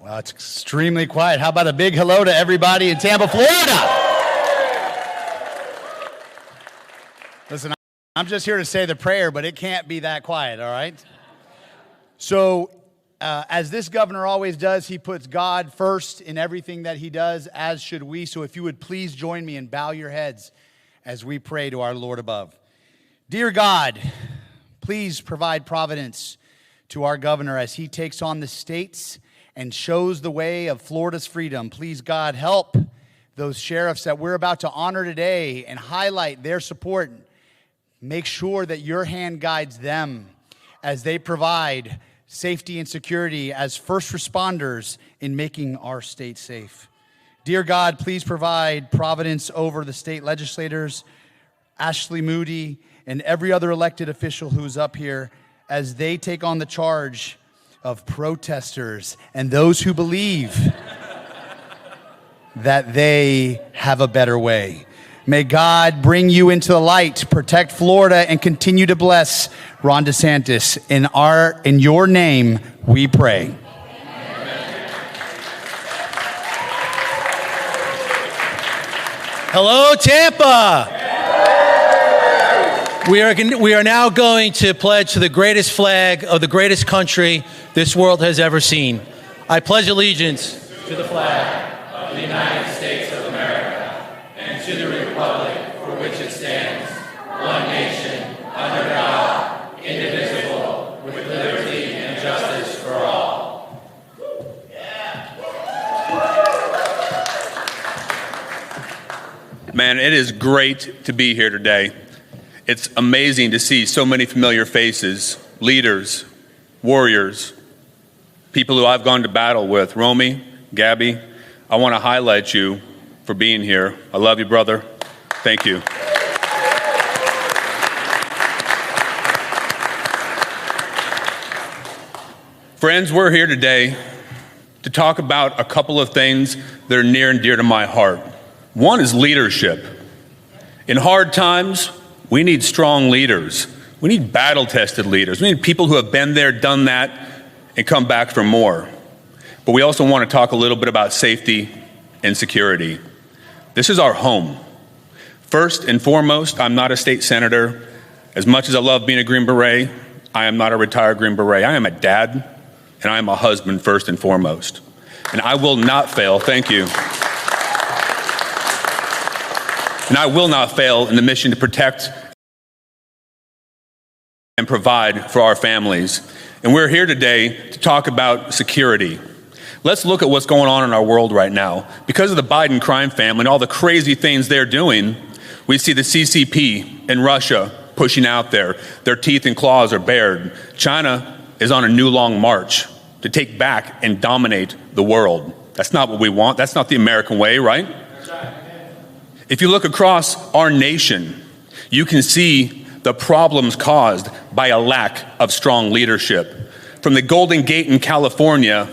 Well, it's extremely quiet. How about a big hello to everybody in Tampa, Florida? Listen, I'm just here to say the prayer, but it can't be that quiet, all right? So, as this governor always does, he puts God first in everything that he does, as should we. So if you would please join me and bow your heads as we pray to our Lord above. Dear God, please provide providence to our governor as he takes on the states and shows the way of Florida's freedom. Please, God, help those sheriffs that we're about to honor today and highlight their support. Make sure that your hand guides them as they provide safety and security as first responders in making our state safe. Dear God, please provide providence over the state legislators, Ashley Moody, and every other elected official who's up here as they take on the charge of protesters and those who believe that they have a better way. May God bring you into the light, protect Florida, and continue to bless Ron DeSantis. In your name, we pray. Hello, Tampa. We are now going to pledge to the greatest flag of the greatest country this world has ever seen. I pledge allegiance to the flag of the United States of America and to the republic for which it stands, one nation, under God, indivisible, with liberty and justice for all. Man, it is great to be here today. It's amazing to see so many familiar faces, leaders, warriors, people who I've gone to battle with. Romy, Gabby, I want to highlight you for being here. I love you, brother. Thank you. Friends, we're here today to talk about a couple of things that are near and dear to my heart. One is leadership. In hard times, we need strong leaders. We need battle-tested leaders. We need people who have been there, done that, and come back for more. But we also want to talk a little bit about safety and security. This is our home. First and foremost, I'm not a state senator. As much as I love being a Green Beret, I am not a retired Green Beret. I am a dad, and I am a husband first and foremost. And I will not fail, thank you. And I will not fail in the mission to protect and provide for our families. And we're here today to talk about security. Let's look at what's going on in our world right now. Because of the Biden crime family and all the crazy things they're doing, we see the CCP in Russia pushing out there. Their teeth and claws are bared. China is on a new long march to take back and dominate the world. That's not what we want. That's not the American way, right? If you look across our nation, you can see the problems caused by a lack of strong leadership. From the Golden Gate in California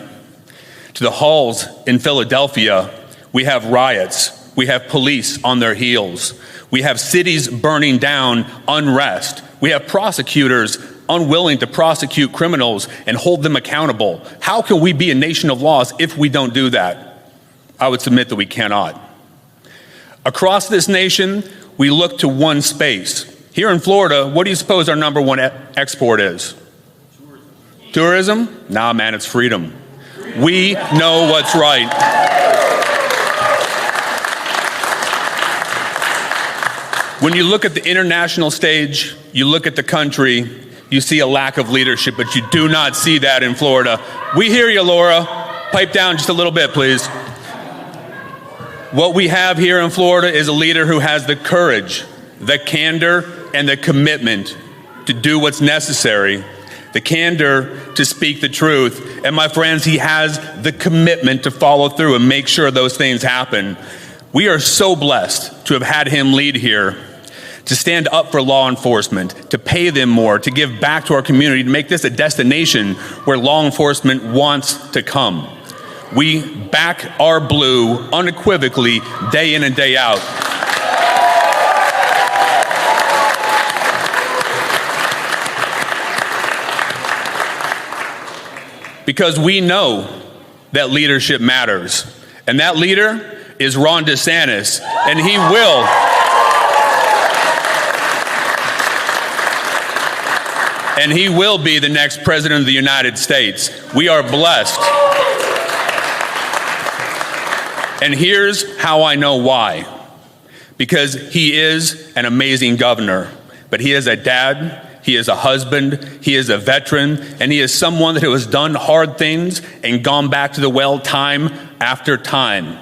to the halls in Philadelphia, we have riots. We have police on their heels. We have cities burning down, unrest. We have prosecutors unwilling to prosecute criminals and hold them accountable. How can we be a nation of laws if we don't do that? I would submit that we cannot. Across this nation, we look to one space. Here in Florida, what do you suppose our number one export is? Tourism? Nah, man, it's freedom. We know what's right. When you look at the international stage, you look at the country, you see a lack of leadership, but you do not see that in Florida. We hear you, Laura. Pipe down just a little bit, please. What we have here in Florida is a leader who has the courage, the candor, and the commitment to do what's necessary, the candor to speak the truth. And my friends, he has the commitment to follow through and make sure those things happen. We are so blessed to have had him lead here, to stand up for law enforcement, to pay them more, to give back to our community, to make this a destination where law enforcement wants to come. We back our blue unequivocally day in and day out. Because we know that leadership matters. And that leader is Ron DeSantis, and he will. And he will be the next president of the United States. We are blessed. And here's how I know why. Because he is an amazing governor, but he is a dad, he is a husband, he is a veteran, and he is someone who has done hard things and gone back to the well time after time.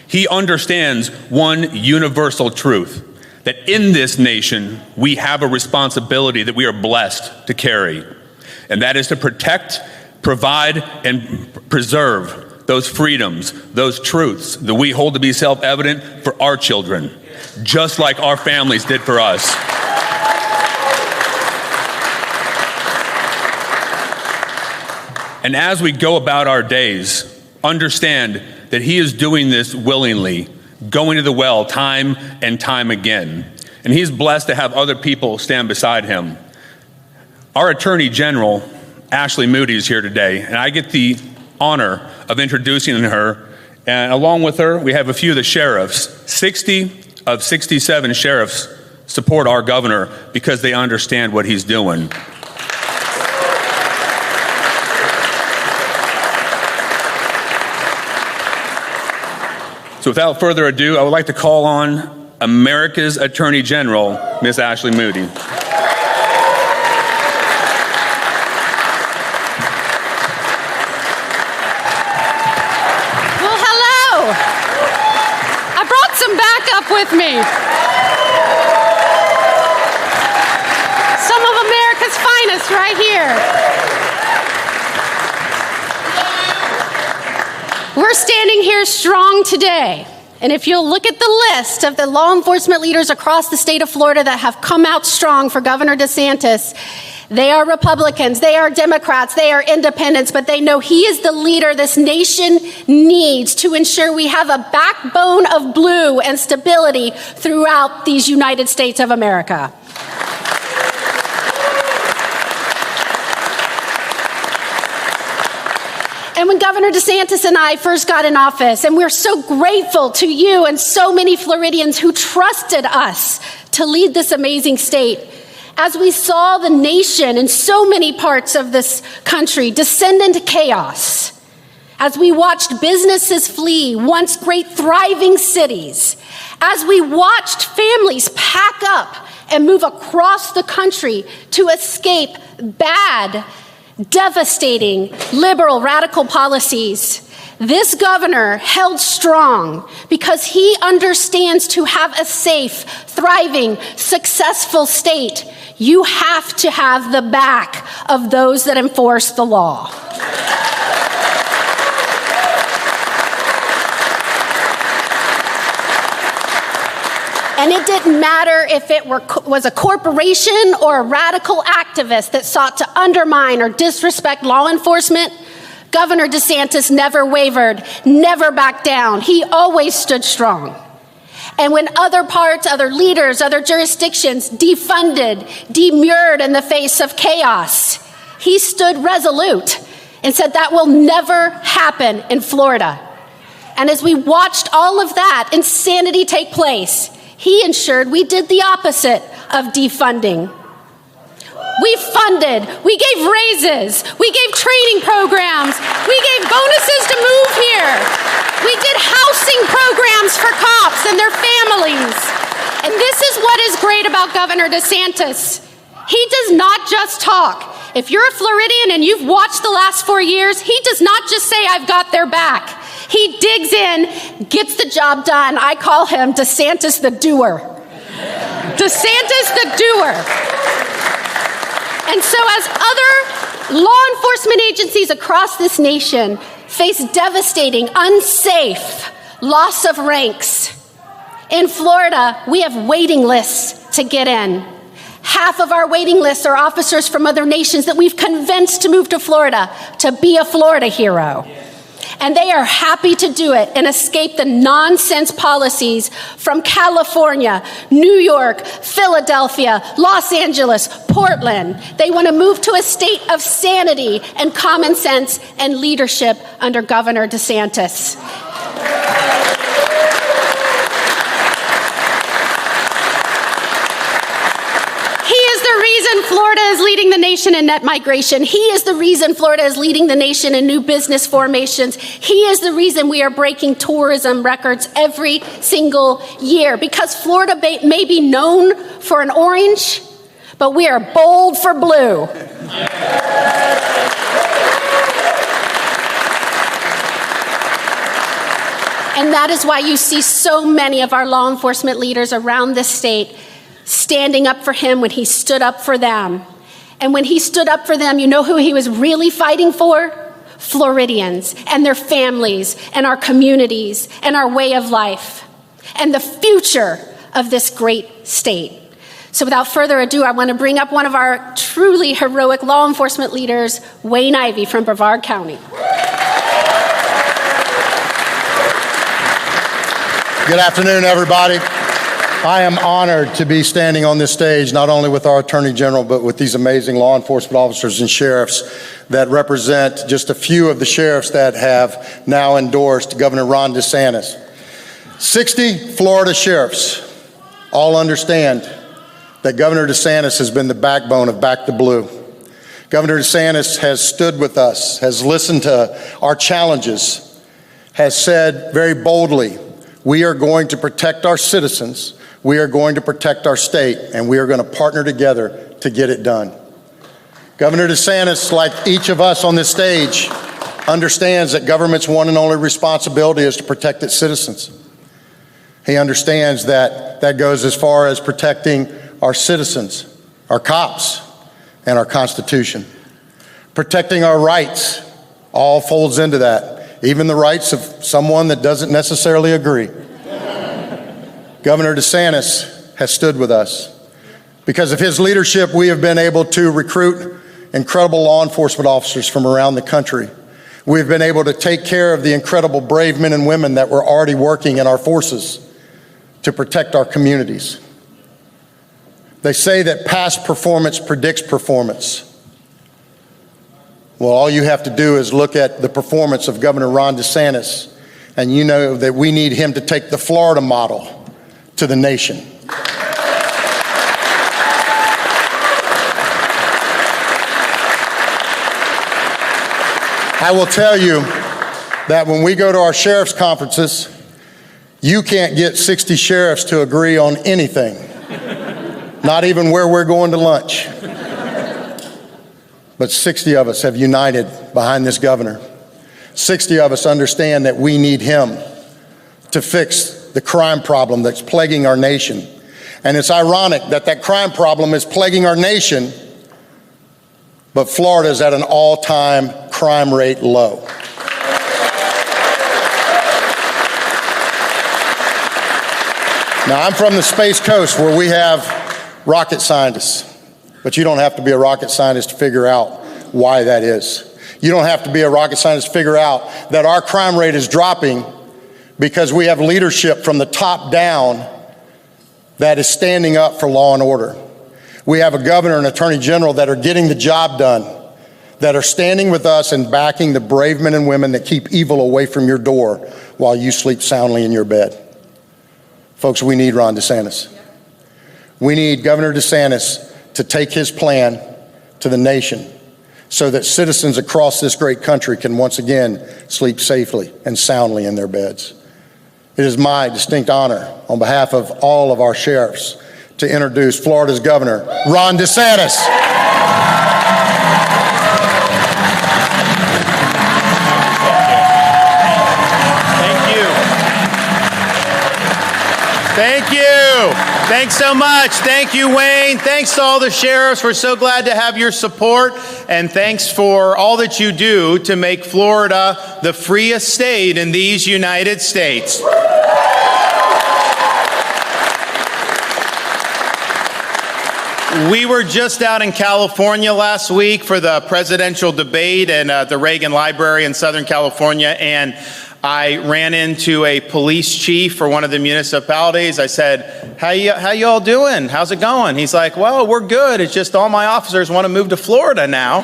He understands one universal truth, that in this nation, we have a responsibility that we are blessed to carry, and that is to protect, provide, and preserve those freedoms, those truths that we hold to be self-evident for our children, just like our families did for us. And as we go about our days, understand that he is doing this willingly, going to the well time and time again. And he's blessed to have other people stand beside him. Our Attorney General, Ashley Moody, is here today, and I get the honor of introducing her. And along with her, we have a few of the sheriffs. 60 of 67 sheriffs support our governor because they understand what he's doing. So without further ado, I would like to call on America's Attorney General, Miss Ashley Moody. Well, hello. I brought some backup with me. Some of America's finest right here. We're standing here strong today. And if you'll look at the list of the law enforcement leaders across the state of Florida that have come out strong for Governor DeSantis, they are Republicans, they are Democrats, they are independents, but they know he is the leader this nation needs to ensure we have a backbone of blue and stability throughout these United States of America. And when Governor DeSantis and I first got in office, and we're so grateful to you and so many Floridians who trusted us to lead this amazing state, as we saw the nation in so many parts of this country descend into chaos, as we watched businesses flee once great thriving cities, as we watched families pack up and move across the country to escape bad, devastating, liberal, radical policies, this governor held strong because he understands to have a safe, thriving, successful state, you have to have the back of those that enforce the law. And it didn't matter if it was a corporation or a radical activist that sought to undermine or disrespect law enforcement. Governor DeSantis never wavered, never backed down. He always stood strong. And when other parts, other leaders, other jurisdictions defunded, demurred in the face of chaos, he stood resolute and said that will never happen in Florida. And as we watched all of that insanity take place, he ensured we did the opposite of defunding. We funded, we gave raises, we gave training programs, we gave bonuses to move here. We did housing programs for cops and their families. And this is what is great about Governor DeSantis. He does not just talk. If you're a Floridian and you've watched the last 4 years, he does not just say, I've got their back. He digs in, gets the job done. I call him DeSantis the doer. DeSantis the doer. And so as other law enforcement agencies across this nation face devastating, unsafe loss of ranks, in Florida, we have waiting lists to get in. Half of our waiting lists are officers from other nations that we've convinced to move to Florida to be a Florida hero. And they are happy to do it and escape the nonsense policies from California, New York, Philadelphia, Los Angeles, Portland. They want to move to a state of sanity and common sense and leadership under Governor DeSantis. Florida is leading the nation in net migration. He is the reason Florida is leading the nation in new business formations. He is the reason we are breaking tourism records every single year. Because Florida may be known for an orange, but we are bold for blue. And that is why you see so many of our law enforcement leaders around this state standing up for him when he stood up for them. And when he stood up for them, you know who he was really fighting for? Floridians and their families and our communities and our way of life and the future of this great state. So without further ado, I want to bring up one of our truly heroic law enforcement leaders, Wayne Ivey from Brevard County. Good afternoon, everybody. I am honored to be standing on this stage, not only with our Attorney General, but with these amazing law enforcement officers and sheriffs that represent just a few of the sheriffs that have now endorsed Governor Ron DeSantis. 60 Florida sheriffs all understand that Governor DeSantis has been the backbone of Back the Blue. Governor DeSantis has stood with us, has listened to our challenges, has said very boldly, we are going to protect our citizens, we are going to protect our state, and we are going to partner together to get it done. Governor DeSantis, like each of us on this stage, understands that government's one and only responsibility is to protect its citizens. He understands that that goes as far as protecting our citizens, our cops, and our Constitution. Protecting our rights all folds into that, even the rights of someone that doesn't necessarily agree. Governor DeSantis has stood with us. Because of his leadership, we have been able to recruit incredible law enforcement officers from around the country. We've been able to take care of the incredible brave men and women that were already working in our forces to protect our communities. They say that past performance predicts performance. Well, all you have to do is look at the performance of Governor Ron DeSantis, and you know that we need him to take the Florida model to the nation. I will tell you that when we go to our sheriff's conferences, you can't get 60 sheriffs to agree on anything, not even where we're going to lunch. But 60 of us have united behind this governor. 60 of us understand that we need him to fix the crime problem that's plaguing our nation. And it's ironic that that crime problem is plaguing our nation, but Florida is at an all-time crime rate low. Now, I'm from the Space Coast where we have rocket scientists, but you don't have to be a rocket scientist to figure out why that is. You don't have to be a rocket scientist to figure out that our crime rate is dropping because we have leadership from the top down that is standing up for law and order. We have a governor and attorney general that are getting the job done, that are standing with us and backing the brave men and women that keep evil away from your door while you sleep soundly in your bed. Folks, we need Ron DeSantis. We need Governor DeSantis to take his plan to the nation so that citizens across this great country can once again sleep safely and soundly in their beds. It is my distinct honor, on behalf of all of our sheriffs, to introduce Florida's Governor, Ron DeSantis. Thank you. Thanks so much. Thank you, Wayne. Thanks to all the sheriffs. We're so glad to have your support. And thanks for all that you do to make Florida the freest state in these United States. We were just out in California last week for the presidential debate and the Reagan Library in Southern California, and I ran into a police chief for one of the municipalities. I said, how you all doing? How's it going? He's like, well, we're good. It's just all my officers want to move to Florida now.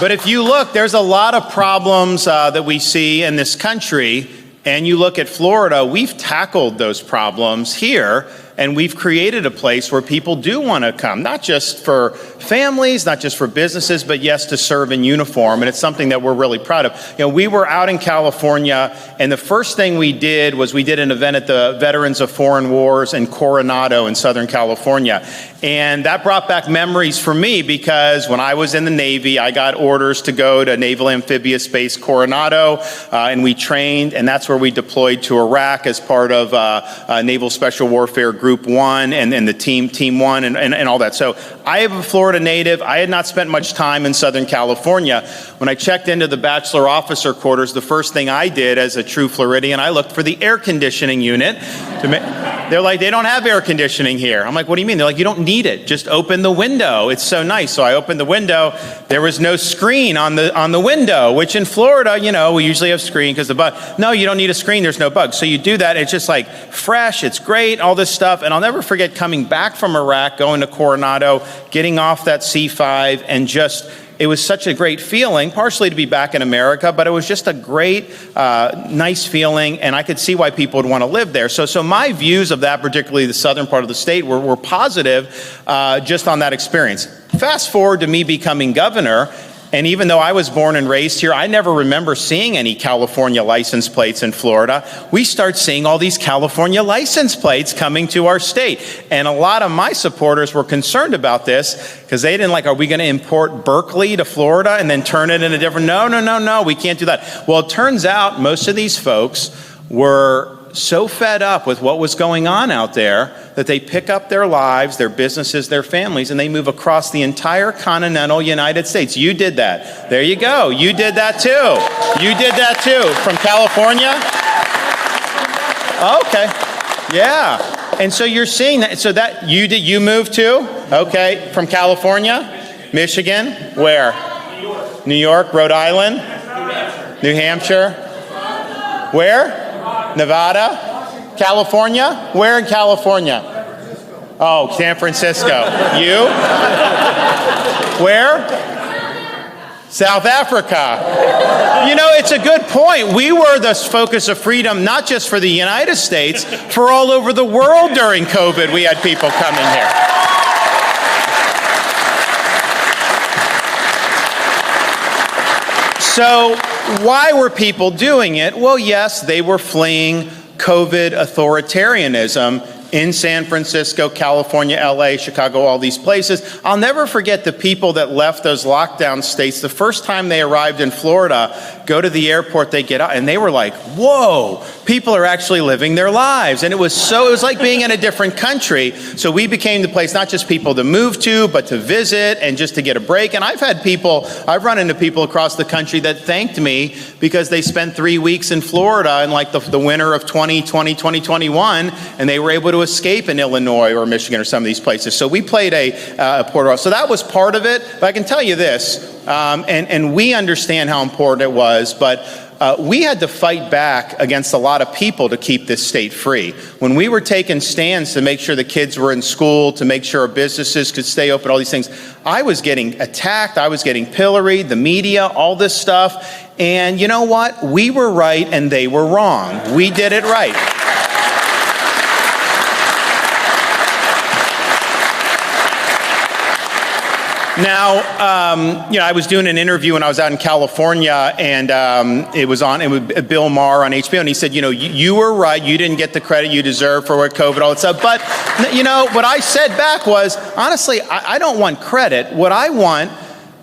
But if you look, there's a lot of problems that we see in this country, and you look at Florida, we've tackled those problems here, and we've created a place where people do want to come, not just for families, not just for businesses, but yes, to serve in uniform, and it's something that we're really proud of. You know, we were out in California, and the first thing we did was we did an event at the Veterans of Foreign Wars in Coronado in Southern California. And that brought back memories for me because when I was in the Navy, I got orders to go to Naval Amphibious Base Coronado, and we trained, and that's where we deployed to Iraq as part of Naval Special Warfare Group 1 and the Team 1 and all that. So I am a Florida native. I had not spent much time in Southern California. When I checked into the bachelor officer quarters, the first thing I did as a true Floridian, I looked for the air conditioning unit. They're like, they don't have air conditioning here. I'm like, what do you mean? They're like, you don't need it. Just open the window. It's so nice. So I opened the window. There was no screen on the window, which in Florida, you know, we usually have screen because the bug. No, you don't need a screen. There's no bug. So you do that. It's just like fresh. It's great. All this stuff. And I'll never forget coming back from Iraq, going to Coronado, getting off that C5, and just, it was such a great feeling, partially to be back in America, but it was just a great, nice feeling, and I could see why people would want to live there. So my views of that, particularly the southern part of the state, were positive just on that experience. Fast forward to me becoming governor, and even though I was born and raised here, I never remember seeing any California license plates in Florida. We start seeing all these California license plates coming to our state. And a lot of my supporters were concerned about this because they didn't like, are we going to import Berkeley to Florida and then turn it into different? No, we can't do that. Well, it turns out most of these folks were so fed up with what was going on out there that they pick up their lives, their businesses, their families, and they move across the entire continental United States. You did that. There you go. You did that too. You did that too. From California? Okay. Yeah. And so you're seeing that. So that you moved too? Okay. From California? Michigan? Where? New York, Rhode Island? New Hampshire? Where? Nevada? California? Where in California? Oh, San Francisco. You? Where? South Africa. You know, it's a good point. We were the focus of freedom, not just for the United States, for all over the world during COVID. We had people coming here. So why were people doing it? Well, yes, they were fleeing COVID authoritarianism in San Francisco, California, LA, Chicago, all these places. I'll never forget the people that left those lockdown states. The first time they arrived in Florida, go to the airport, they get out, and they were like, whoa, people are actually living their lives. And it was like being in a different country. So we became the place, not just people to move to, but to visit and just to get a break. And I've run into people across the country that thanked me because they spent 3 weeks in Florida in like the winter of 2020, 2021, and they were able to escape in Illinois or Michigan or some of these places. So we played a portal. So that was part of it. But I can tell you this, and we understand how important it was, but we had to fight back against a lot of people to keep this state free. When we were taking stands to make sure the kids were in school, to make sure our businesses could stay open, all these things, I was getting attacked, I was getting pilloried, the media, all this stuff. And you know what? We were right and they were wrong. We did it right. Now, I was doing an interview when I was out in California, and it was Bill Maher on HBO, and he said, you were right, you didn't get the credit you deserve for what COVID, all that stuff. But, what I said back was, honestly, I don't want credit. What I want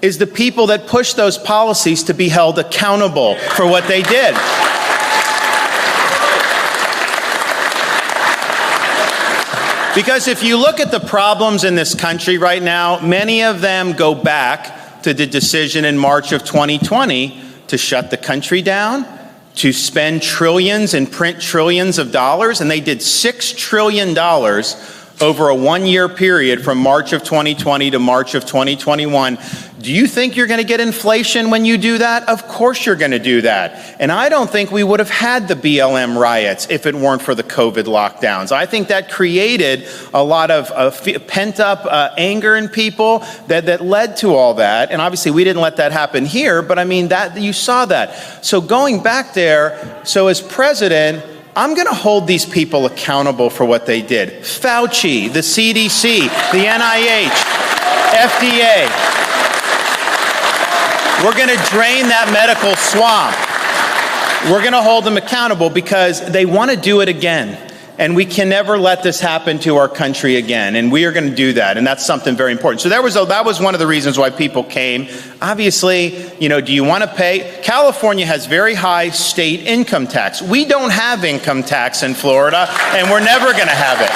is the people that push those policies to be held accountable for what they did. Because if you look at the problems in this country right now, many of them go back to the decision in March of 2020 to shut the country down, to spend trillions and print trillions of dollars, and they did $6 trillion over a one-year period from March of 2020 to March of 2021. Do you think you're going to get inflation when you do that? Of course you're going to do that. And I don't think we would have had the BLM riots if it weren't for the COVID lockdowns. I think that created a lot of pent-up anger in people that led to all that. And obviously we didn't let that happen here, but I mean, that you saw that. So going back there, so as president, I'm going to hold these people accountable for what they did. Fauci, the CDC, the NIH, FDA. We're going to drain that medical swamp. We're going to hold them accountable because they want to do it again. And we can never let this happen to our country again. And we are going to do that. And that's something very important. So that was one of the reasons why people came. Obviously, do you want to pay? California has very high state income tax. We don't have income tax in Florida, and we're never going to have it.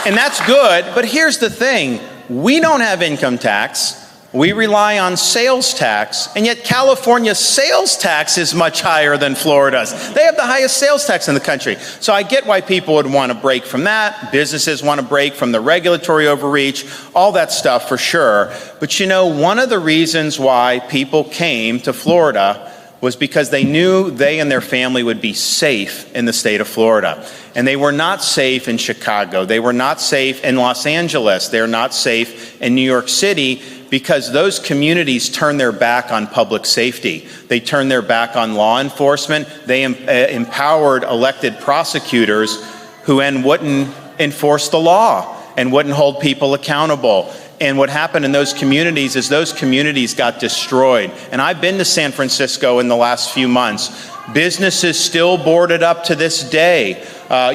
And that's good. But here's the thing. We don't have income tax. We rely on sales tax, and yet California's sales tax is much higher than Florida's. They have the highest sales tax in the country. So I get why people would want to break from that. Businesses want to break from the regulatory overreach, all that stuff for sure. But one of the reasons why people came to Florida was because they knew they and their family would be safe in the state of Florida. And they were not safe in Chicago. They were not safe in Los Angeles. They're not safe in New York City because those communities turn their back on public safety. They turn their back on law enforcement. They empowered elected prosecutors who then wouldn't enforce the law and wouldn't hold people accountable. And what happened in those communities is those communities got destroyed. And I've been to San Francisco in the last few months. Businesses still boarded up to this day.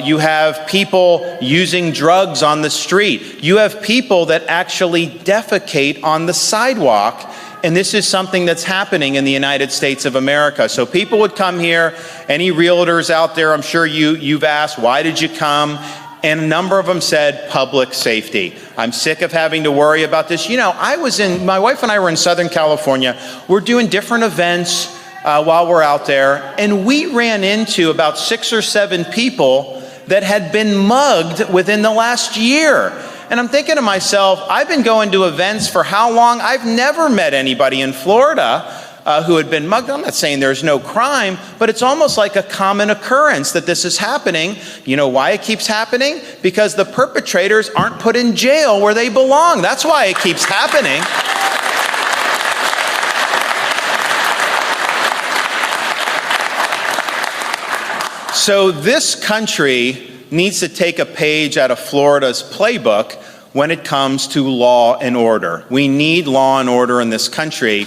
You have people using drugs on the street. You have people that actually defecate on the sidewalk. And this is something that's happening in the United States of America. So people would come here, any realtors out there, I'm sure you've asked, why did you come? And a number of them said public safety. I'm sick of having to worry about this. My wife and I were in Southern California. We're doing different events while we're out there. And we ran into about 6 or 7 people that had been mugged within the last year. And I'm thinking to myself, I've been going to events for how long? I've never met anybody in Florida who had been mugged. I'm not saying there's no crime, but it's almost like a common occurrence that this is happening. You know why it keeps happening? Because the perpetrators aren't put in jail where they belong. That's why it keeps happening. So this country needs to take a page out of Florida's playbook when it comes to law and order. We need law and order in this country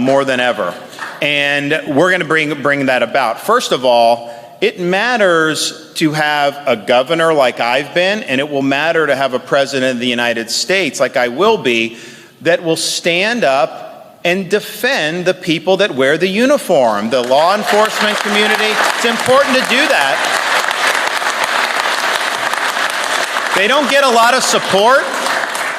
more than ever. And we're going to bring that about. First of all, it matters to have a governor like I've been, and it will matter to have a president of the United States like I will be, that will stand up and defend the people that wear the uniform, the law enforcement community. It's important to do that. They don't get a lot of support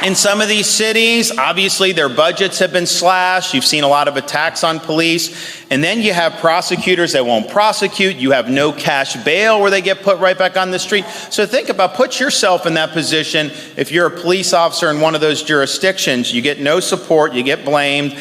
in some of these cities. Obviously, their budgets have been slashed. You've seen a lot of attacks on police. And then you have prosecutors that won't prosecute. You have no cash bail where they get put right back on the street. So put yourself in that position. If you're a police officer in one of those jurisdictions, you get no support, you get blamed.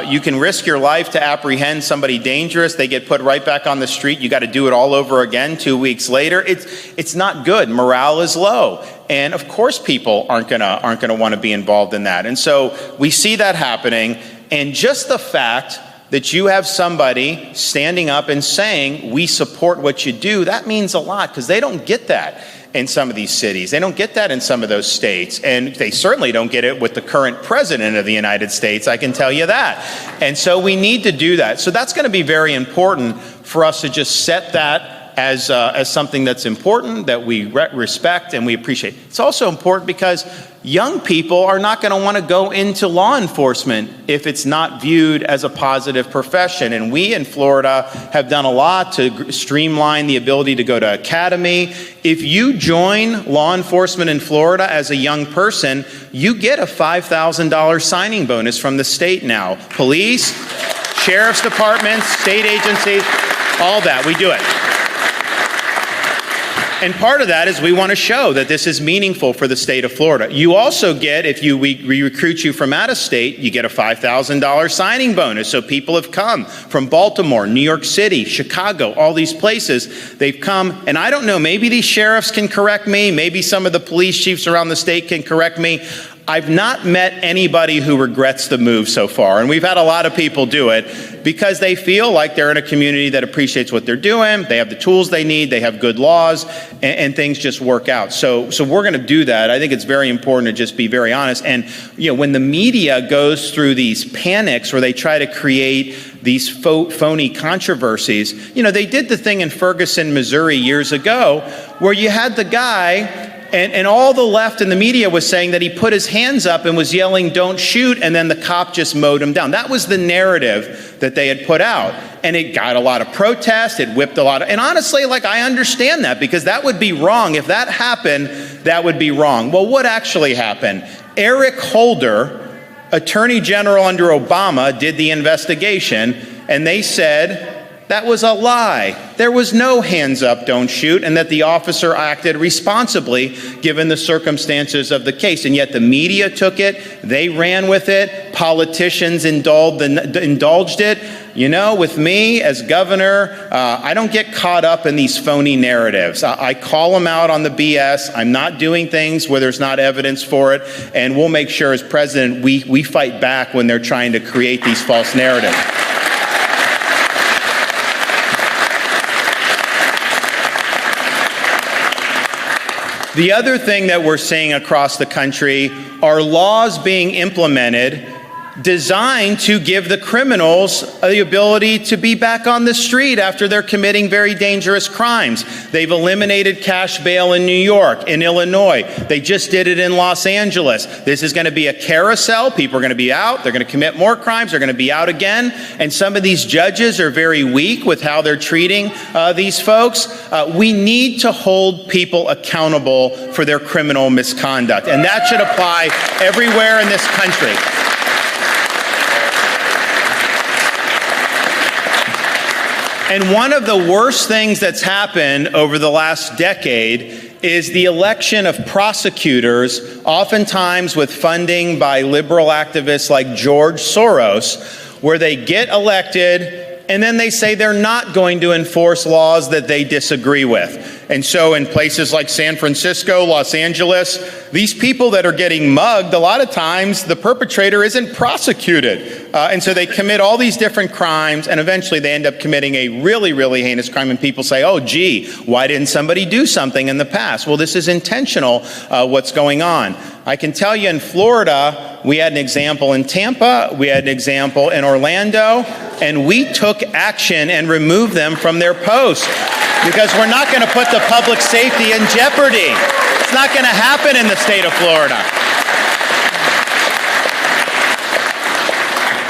You can risk your life to apprehend somebody dangerous. They get put right back on the street. You got to do it all over again 2 weeks later. It's not good. Morale is low. And of course people aren't gonna want to be involved in that. And so we see that happening. And just the fact that you have somebody standing up and saying, we support what you do, that means a lot, because they don't get that in some of these cities. They don't get that in some of those states. And they certainly don't get it with the current president of the United States, I can tell you that. And so we need to do that. So that's going to be very important for us to just set that as something that's important, that we respect and we appreciate. It's also important because young people are not going to want to go into law enforcement if it's not viewed as a positive profession. And we in Florida have done a lot to streamline the ability to go to academy. If you join law enforcement in Florida as a young person, you get a $5,000 signing bonus from the state now. Police, sheriff's departments, state agencies, all that, we do it. And part of that is we want to show that this is meaningful for the state of Florida. You also get, if we recruit you from out of state, you get a $5,000 signing bonus. So people have come from Baltimore, New York City, Chicago, all these places. They've come, and I don't know, maybe these sheriffs can correct me, maybe some of the police chiefs around the state can correct me. I've not met anybody who regrets the move so far, and we've had a lot of people do it because they feel like they're in a community that appreciates what they're doing, they have the tools they need, they have good laws, and things just work out. So we're going to do that. I think it's very important to just be very honest. And when the media goes through these panics where they try to create these phony controversies, they did the thing in Ferguson, Missouri years ago where you had the guy and all the left in the media was saying that he put his hands up and was yelling, "Don't shoot," and then the cop just mowed him down. That was the narrative that they had put out. And it got a lot of protest, it whipped a lot of, and honestly, I understand that because that would be wrong. If that happened, that would be wrong. Well, what actually happened? Eric Holder, Attorney General under Obama, did the investigation, and they said that was a lie. There was no hands up, don't shoot, and that the officer acted responsibly given the circumstances of the case. And yet the media took it, they ran with it, politicians indulged it. With me as governor, I don't get caught up in these phony narratives. I call them out on the BS. I'm not doing things where there's not evidence for it, and we'll make sure as president we fight back when they're trying to create these false narratives. The other thing that we're seeing across the country are laws being implemented designed to give the criminals the ability to be back on the street after they're committing very dangerous crimes. They've eliminated cash bail in New York, in Illinois. They just did it in Los Angeles. This is going to be a carousel. People are going to be out. They're going to commit more crimes. They're going to be out again. And some of these judges are very weak with how they're treating these folks. We need to hold people accountable for their criminal misconduct. And that should apply everywhere in this country. And one of the worst things that's happened over the last decade is the election of prosecutors, oftentimes with funding by liberal activists like George Soros, where they get elected and then they say they're not going to enforce laws that they disagree with. And so in places like San Francisco, Los Angeles, these people that are getting mugged, a lot of times the perpetrator isn't prosecuted. And so they commit all these different crimes, and eventually they end up committing a really, really heinous crime. And people say, oh, gee, why didn't somebody do something in the past? Well, this is intentional, what's going on. I can tell you in Florida, we had an example in Tampa, we had an example in Orlando, and we took action and removed them from their posts because we're not going to put the public safety in jeopardy. It's not going to happen in the state of Florida.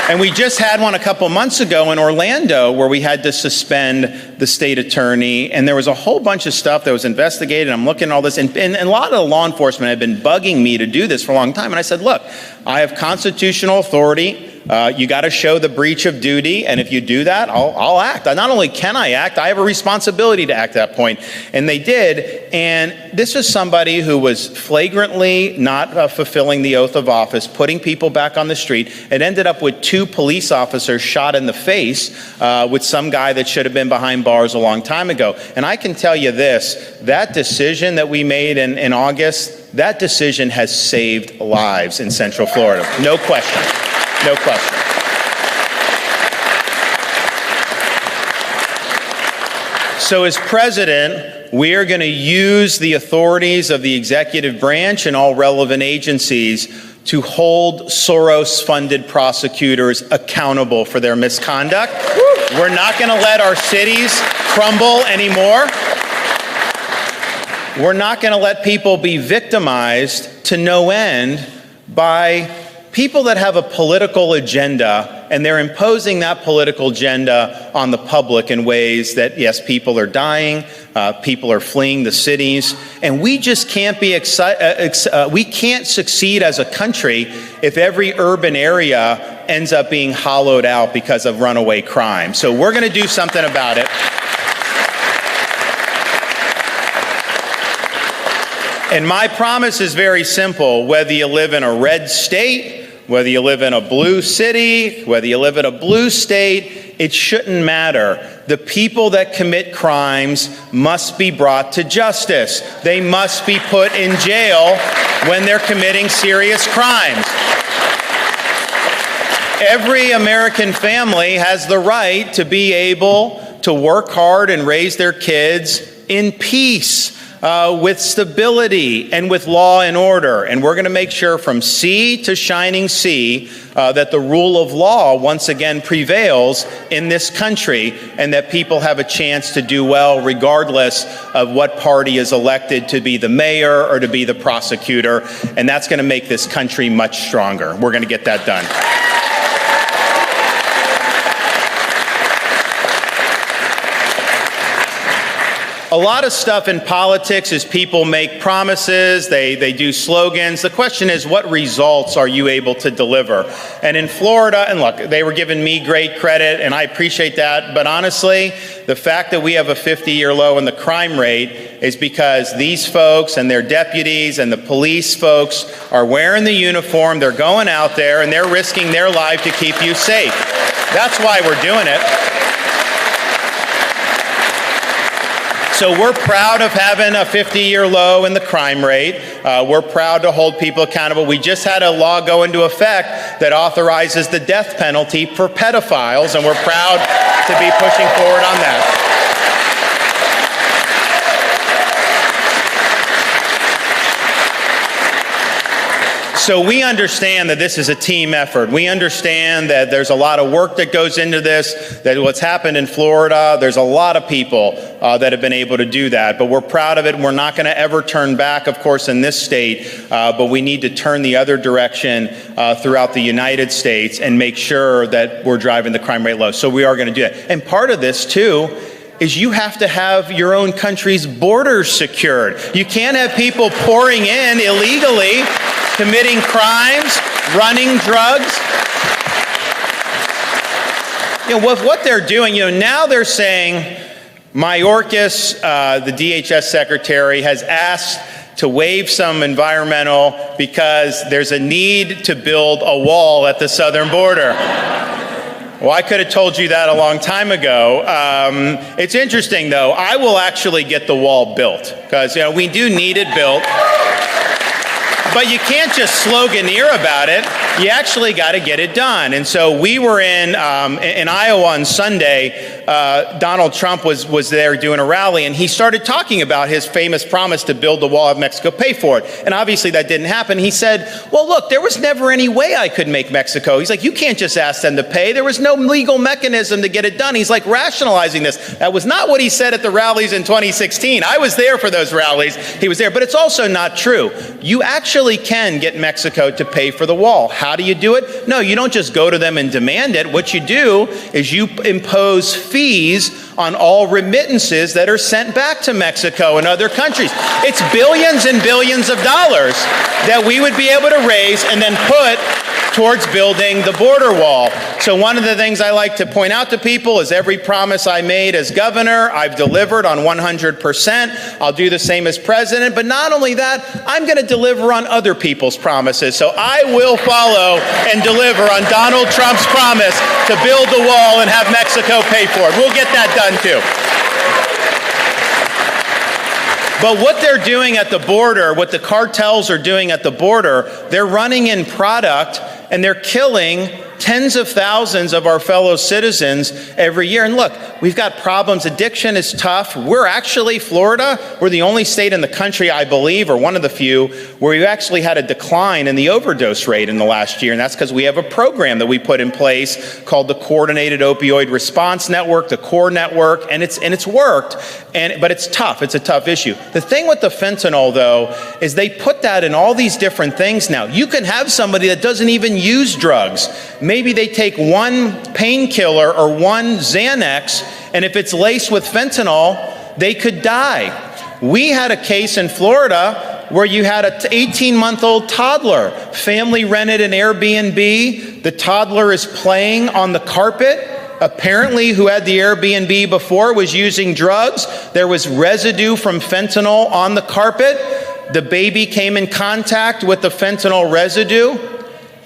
And we just had one a couple months ago in Orlando where we had to suspend the state attorney, and there was a whole bunch of stuff that was investigated. I'm looking at all this, and a lot of the law enforcement had been bugging me to do this for a long time. And I said, look, I have constitutional authority. You got to show the breach of duty, and if you do that, I'll act. Not only can I act, I have a responsibility to act at that point. And they did, and this was somebody who was flagrantly not fulfilling the oath of office, putting people back on the street. It ended up with 2 police officers shot in the face with some guy that should have been behind bars a long time ago. And I can tell you this, that decision that we made in August, that decision has saved lives in Central Florida. No question. No question. So as president, we are going to use the authorities of the executive branch and all relevant agencies to hold Soros-funded prosecutors accountable for their misconduct. We're not going to let our cities crumble anymore. We're not going to let people be victimized to no end by people that have a political agenda, and they're imposing that political agenda on the public in ways that, yes, people are dying, people are fleeing the cities, and we just can't be we can't succeed as a country if every urban area ends up being hollowed out because of runaway crime. So we're going to do something about it. And my promise is very simple. Whether you live in a red state, whether you live in a blue city, whether you live in a blue state, it shouldn't matter. The people that commit crimes must be brought to justice. They must be put in jail when they're committing serious crimes. Every American family has the right to be able to work hard and raise their kids in peace. With stability and with law and order. And we're going to make sure from sea to shining sea that the rule of law once again prevails in this country, and that people have a chance to do well regardless of what party is elected to be the mayor or to be the prosecutor. And that's going to make this country much stronger. We're going to get that done. A lot of stuff in politics is people make promises, they do slogans. The question is, what results are you able to deliver? And in Florida, and look, they were giving me great credit, and I appreciate that, but honestly, the fact that we have a 50-year low in the crime rate is because these folks and their deputies and the police folks are wearing the uniform, they're going out there, and they're risking their life to keep you safe. That's why we're doing it. So we're proud of having a 50-year low in the crime rate. We're proud to hold people accountable. We just had a law go into effect that authorizes the death penalty for pedophiles, and we're proud to be pushing forward on that. So we understand that this is a team effort. We understand that there's a lot of work that goes into this, that what's happened in Florida, there's a lot of people that have been able to do that. But we're proud of it, and we're not going to ever turn back, of course, in this state. But we need to turn the other direction throughout the United States and make sure that we're driving the crime rate low. So we are going to do that. And part of this, too, is you have to have your own country's borders secured. You can't have people pouring in illegally, committing crimes, running drugs. You know, with what they're doing, now they're saying Mayorkas, the DHS secretary, has asked to waive some environmental because there's a need to build a wall at the southern border. Well, I could have told you that a long time ago. It's interesting, though. I will actually get the wall built because we do need it built. But you can't just sloganeer about it. You actually got to get it done. And so we were in Iowa on Sunday. Donald Trump was there doing a rally, and he started talking about his famous promise to build the wall, have Mexico pay for it. And obviously that didn't happen. He said, well, look, there was never any way I could make Mexico. He's like, you can't just ask them to pay. There was no legal mechanism to get it done. He's like rationalizing this. That was not what he said at the rallies in 2016. I was there for those rallies. He was there. But it's also not true. You actually can get Mexico to pay for the wall. How do you do it? No, you don't just go to them and demand it. What you do is you impose fees on all remittances that are sent back to Mexico and other countries. It's billions and billions of dollars that we would be able to raise and then put towards building the border wall. So one of the things I like to point out to people is every promise I made as governor, I've delivered on 100%. I'll do the same as president. But not only that, I'm going to deliver on other people's promises. So I will follow and deliver on Donald Trump's promise to build the wall and have Mexico pay for it. We'll get that done too. But what they're doing at the border, what the cartels are doing at the border, they're running in product and they're killing tens of thousands of our fellow citizens every year. And look, we've got problems. Addiction is tough. We're actually, Florida, we're the only state in the country, I believe, or one of the few, where we've actually had a decline in the overdose rate in the last year. And that's because we have a program that we put in place called the Coordinated Opioid Response Network, the CORE network, and it's worked. But it's tough. It's a tough issue. The thing with the fentanyl, though, is they put that in all these different things now. You can have somebody that doesn't even use drugs. Maybe they take one painkiller or one Xanax, and if it's laced with fentanyl, they could die. We had a case in Florida where you had an 18-month-old toddler. Family rented an Airbnb. The toddler is playing on the carpet. Apparently, who had the Airbnb before was using drugs. There was residue from fentanyl on the carpet. The baby came in contact with the fentanyl residue,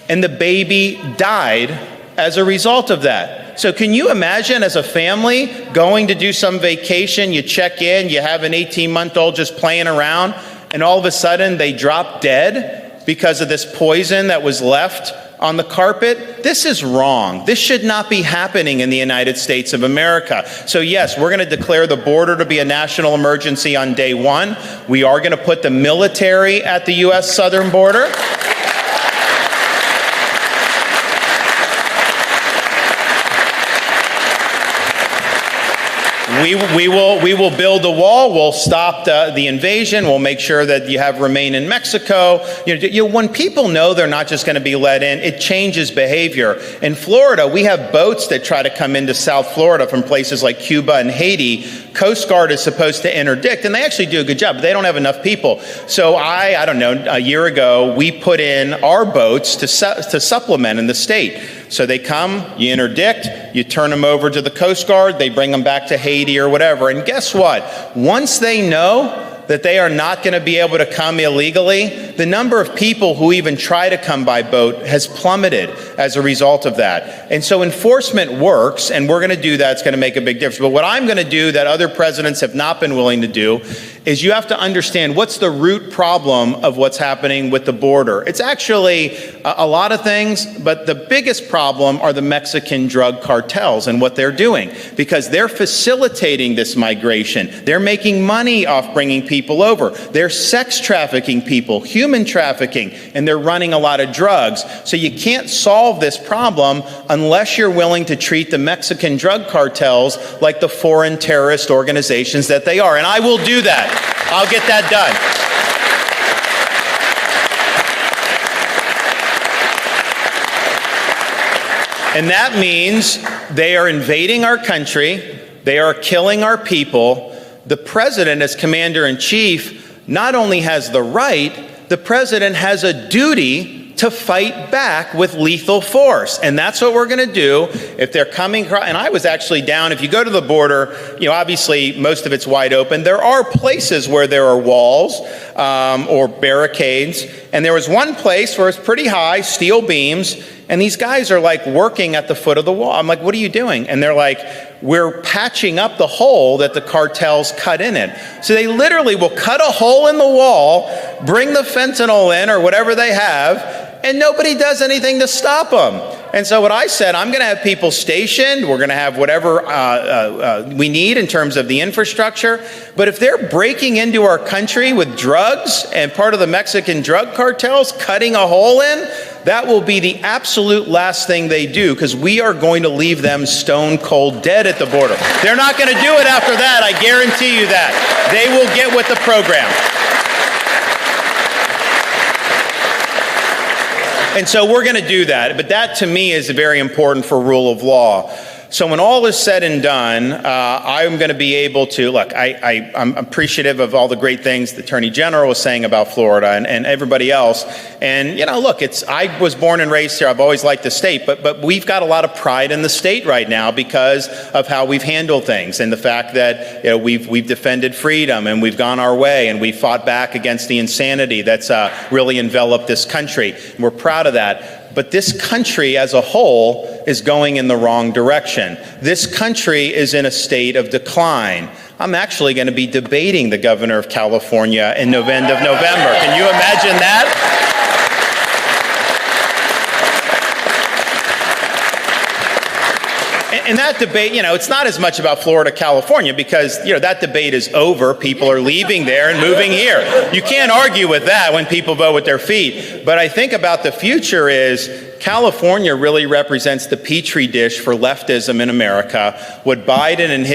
and the baby died as a result of that. So can you imagine, as a family, going to do some vacation, you check in, you have an 18-month-old just playing around, and all of a sudden they drop dead because of this poison that was left on the carpet? This is wrong. This should not be happening in the United States of America. So yes, we're going to declare the border to be a national emergency on day one. We are going to put the military at the U.S. southern border. We will build a wall. We'll stop the invasion. We'll make sure that you have remain in Mexico. When people know they're not just going to be let in, it changes behavior. In Florida, we have boats that try to come into South Florida from places like Cuba and Haiti. Coast Guard is supposed to interdict, and they actually do a good job, but they don't have enough people. So I don't know, a year ago, we put in our boats to supplement in the state. So they come, you interdict, you turn them over to the Coast Guard, they bring them back to Haiti or whatever. And guess what? Once they know that they are not going to be able to come illegally, the number of people who even try to come by boat has plummeted as a result of that. And so enforcement works, and we're going to do that. It's going to make a big difference. But what I'm going to do that other presidents have not been willing to do is you have to understand what's the root problem of what's happening with the border. It's actually a lot of things, but the biggest problem are the Mexican drug cartels and what they're doing, because they're facilitating this migration. They're making money off bringing people over. They're sex trafficking people, human trafficking, and they're running a lot of drugs. So you can't solve this problem unless you're willing to treat the Mexican drug cartels like the foreign terrorist organizations that they are. And I will do that. I'll get that done. And that means they are invading our country. They are killing our people. The president, as commander-in-chief, not only has the right, the president has a duty to fight back with lethal force. And that's what we're going to do if they're coming. And I was actually down, if you go to the border, obviously most of it's wide open. There are places where there are walls or barricades. And there was one place where it's pretty high, steel beams, and these guys are like working at the foot of the wall. I'm like, what are you doing? And they're like, we're patching up the hole that the cartels cut in it. So they literally will cut a hole in the wall, bring the fentanyl in or whatever they have, and nobody does anything to stop them. And so what I said, I'm going to have people stationed. We're going to have whatever we need in terms of the infrastructure. But if they're breaking into our country with drugs and part of the Mexican drug cartels cutting a hole in, that will be the absolute last thing they do, because we are going to leave them stone cold dead at the border. They're not going to do it after that. I guarantee you that. They will get with the program. And so we're going to do that. But that, to me, is very important for rule of law. So when all is said and done, I'm going to be able to, look, I'm appreciative of all the great things the Attorney General was saying about Florida and everybody else. And, look, I was born and raised here. I've always liked the state, but we've got a lot of pride in the state right now because of how we've handled things and the fact that, we've defended freedom and we've gone our way and we fought back against the insanity that's really enveloped this country. And we're proud of that. But this country as a whole is going in the wrong direction. This country is in a state of decline. I'm actually going to be debating the governor of California in November. Can you imagine that? And that debate, it's not as much about Florida, California, because, that debate is over. People are leaving there and moving here. You can't argue with that when people vote with their feet. But I think about the future is California really represents the petri dish for leftism in America. What Biden and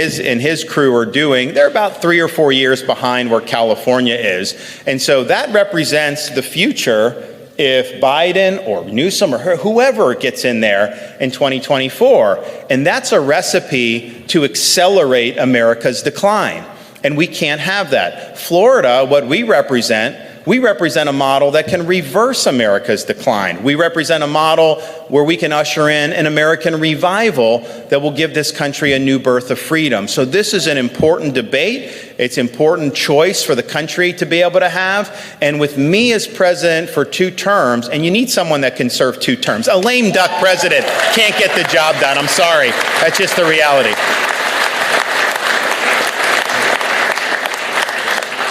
his crew are doing, they're about 3 or 4 years behind where California is. And so that represents the future if Biden or Newsom or whoever gets in there in 2024. And that's a recipe to accelerate America's decline. And we can't have that. Florida, what we represent a model that can reverse America's decline. We represent a model where we can usher in an American revival that will give this country a new birth of freedom. So this is an important debate. It's an important choice for the country to be able to have. And with me as president for 2 terms, and you need someone that can serve 2 terms. A lame duck president can't get the job done. I'm sorry. That's just the reality.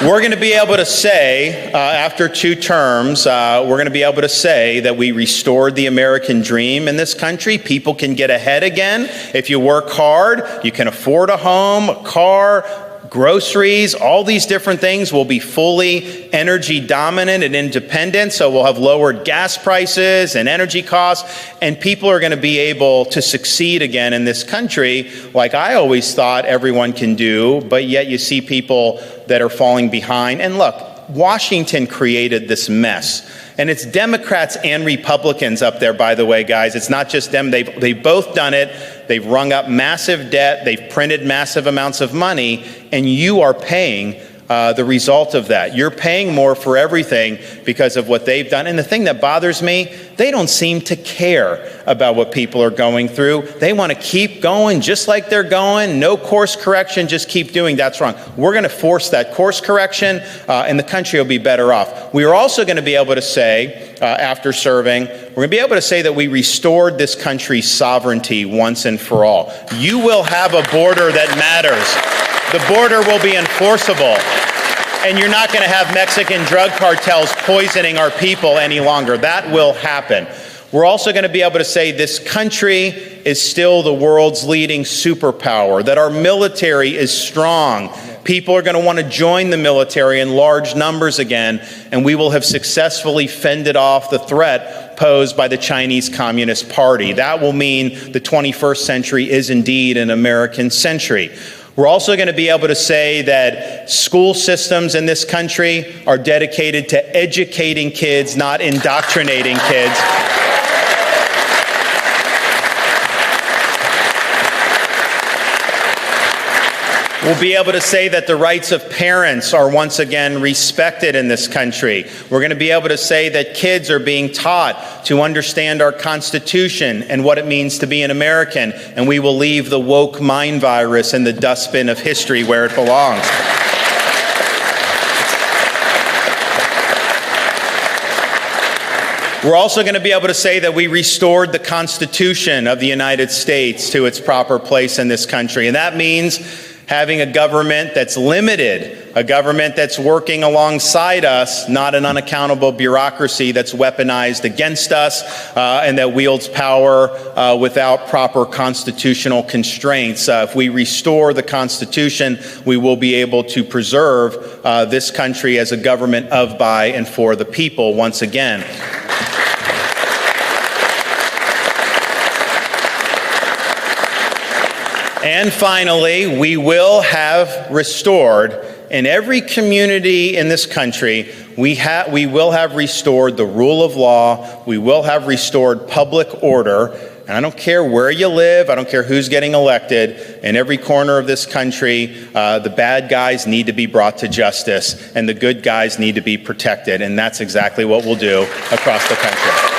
We're going to be able to say, after 2 terms, we're going to be able to say that we restored the American dream in this country. People can get ahead again. If you work hard, you can afford a home, a car, groceries, all these different things will be fully energy dominant and independent. So we'll have lowered gas prices and energy costs, and people are going to be able to succeed again in this country like I always thought everyone can do, but yet you see people that are falling behind. And look, Washington created this mess. And it's Democrats and Republicans up there, by the way, guys. It's not just them. They've both done it. They've rung up massive debt. They've printed massive amounts of money. And you are paying the result of that. You're paying more for everything because of what they've done. And the thing that bothers me, they don't seem to care about what people are going through. They want to keep going just like they're going. No course correction, just keep doing. That's wrong. We're going to force that course correction, and the country will be better off. We are also going to be able to say, after serving, we're going to be able to say that we restored this country's sovereignty once and for all. You will have a border that matters. The border will be enforceable, and you're not going to have Mexican drug cartels poisoning our people any longer. That will happen. We're also going to be able to say this country is still the world's leading superpower, that our military is strong. People are going to want to join the military in large numbers again, and we will have successfully fended off the threat posed by the Chinese Communist Party. That will mean the 21st century is indeed an American century. We're also going to be able to say that school systems in this country are dedicated to educating kids, not indoctrinating kids. We'll be able to say that the rights of parents are once again respected in this country. We're going to be able to say that kids are being taught to understand our Constitution and what it means to be an American, and we will leave the woke mind virus in the dustbin of history where it belongs. We're also going to be able to say that we restored the Constitution of the United States to its proper place in this country, and that means having a government that's limited, a government that's working alongside us, not an unaccountable bureaucracy that's weaponized against us and that wields power without proper constitutional constraints. If we restore the Constitution, we will be able to preserve this country as a government of, by, and for the people once again. And finally, we will have restored, in every community in this country, we will have restored the rule of law, we will have restored public order, and I don't care where you live, I don't care who's getting elected, in every corner of this country, the bad guys need to be brought to justice, and the good guys need to be protected, and that's exactly what we'll do across the country.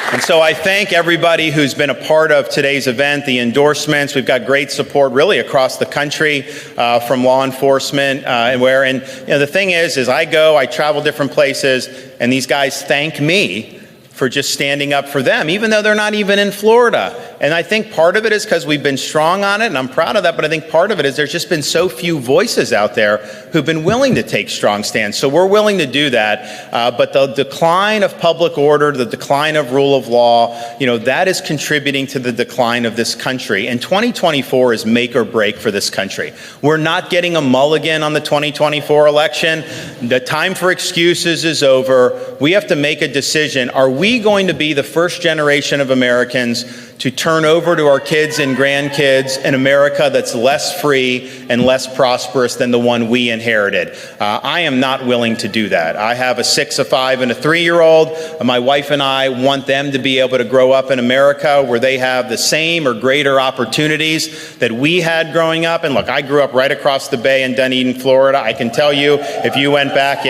And so I thank everybody who's been a part of today's event, the endorsements. We've got great support really across the country from law enforcement. And the thing is I travel different places, and these guys thank me for just standing up for them, even though they're not even in Florida. And I think part of it is because we've been strong on it, and I'm proud of that, but I think part of it is there's just been so few voices out there who've been willing to take strong stands. So we're willing to do that, but the decline of public order, the decline of rule of law, that is contributing to the decline of this country. And 2024 is make or break for this country. We're not getting a mulligan on the 2024 election. The time for excuses is over. We have to make a decision. Are we going to be the first generation of Americans to turn over to our kids and grandkids an America that's less free and less prosperous than the one we inherited? I am not willing to do that. I have a 6, a 5, and a 3-year-old. My wife and I want them to be able to grow up in America where they have the same or greater opportunities that we had growing up. And look, I grew up right across the bay in Dunedin, Florida. I can tell you, if you went back,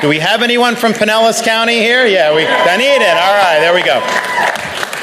do we have anyone from Pinellas County here? Yeah, Dunedin. All right, there we go.